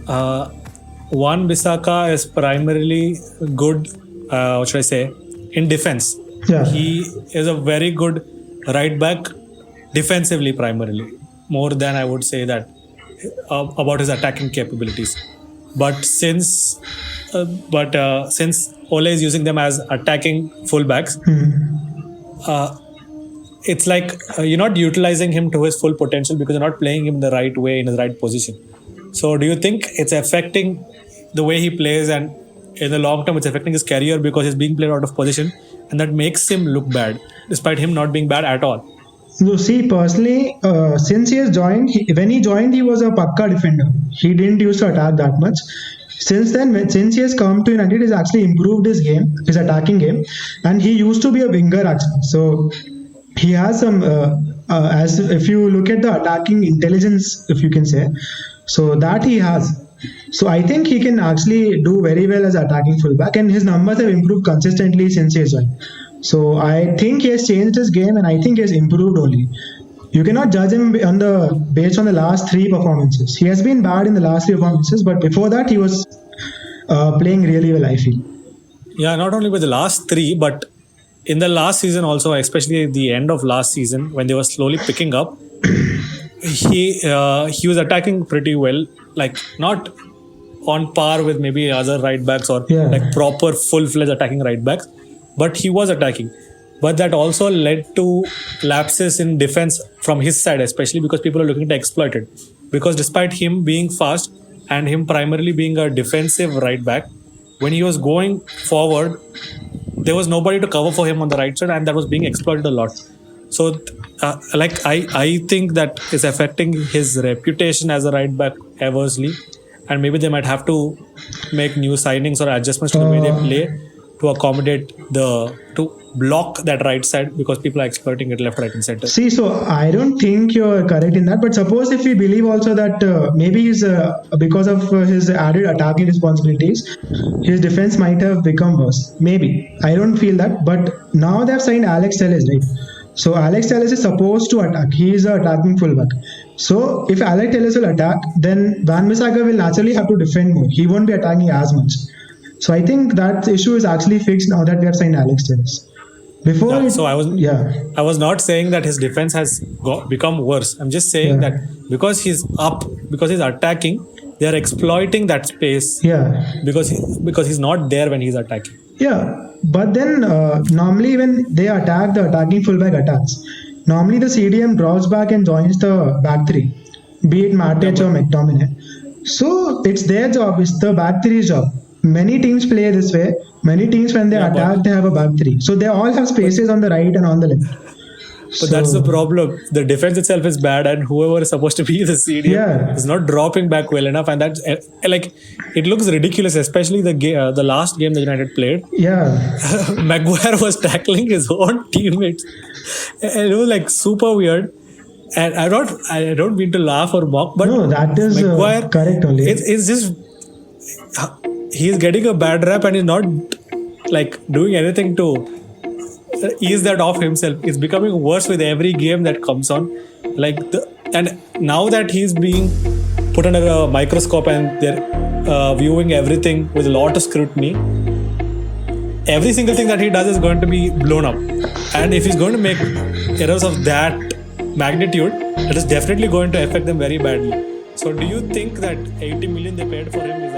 Uh, Wan-Bissaka is primarily good, what should I say, in defense. Yeah. He is a very good right back defensively primarily, more than I would say that about his attacking capabilities. But since Ole is using them as attacking fullbacks, it's like you're not utilizing him to his full potential because you're not playing him the right way in his right position. So do you think it's affecting the way he plays, and in the long term it's affecting his career because he's being played out of position, and that makes him look bad despite him not being bad at all? No, see, personally, since he has joined, when he joined, he was a pakka defender. He didn't used to attack that much. Since then, since he has come to United, he's actually improved his game, his attacking game, and he used to be a winger actually. So he has some, as if you look at the attacking intelligence, if you can say, so that he has. So I think he can actually do very well as attacking fullback, and his numbers have improved consistently since he has joined. So I think he has changed his game, and I think he has improved only. You cannot judge him on based on the last three performances. He has been bad in the last three performances, but before that he was playing really well, I feel. Yeah, not only with the last three, but in the last season also, especially at the end of last season when they were slowly picking up, he was attacking pretty well, like not on par with maybe other right backs or like proper full-fledged attacking right backs, but he was attacking. But that also led to lapses in defense from his side, especially because people are looking to exploit it. Because despite him being fast and him primarily being a defensive right back, when he was going forward, there was nobody to cover for him on the right side, and that was being exploited a lot. So, I think that is affecting his reputation as a right back adversely, and maybe they might have to make new signings or adjustments to the way they play to accommodate to block that right side, because people are exploiting it left, right, and center. See, so I don't think you're correct in that. But suppose if we believe also that maybe he's because of his added attacking responsibilities, his defense might have become worse. Maybe I don't feel that. But now they have signed Alex Telles, right? So Alex Telles is supposed to attack. He is an attacking fullback. So if Alex Telles will attack, then Wan-Bissaka will naturally have to defend more. He won't be attacking as much. So I think that issue is actually fixed now that we have signed Alex Telles. Before, I was not saying that his defense has become worse. I'm just saying that because he's up, because he's attacking, they are exploiting that space. Because he's not there when he's attacking. Yeah, but then normally when they attack, the attacking fullback attacks. Normally the CDM draws back and joins the back three, be it Matic or McTominay. So it's their job, it's the back three's job. Many teams play this way. Many teams, when they attack, they have a back three. So they all have spaces on the right and on the left. But that's the problem. The defense itself is bad, and whoever is supposed to be the CDM is not dropping back well enough, and that's like it looks ridiculous. Especially the last game that United played. Maguire was tackling his own teammates, and it was like super weird. And I don't mean to laugh or mock, but no, that is Maguire, correct only. It's just he's getting a bad rap, and he's not like doing anything to ease that off himself. It's becoming worse with every game that comes on. And now that he's being put under a microscope and they're viewing everything with a lot of scrutiny, every single thing that he does is going to be blown up. And if he's going to make errors of that magnitude, it is definitely going to affect them very badly. So do you think that 80 million they paid for him is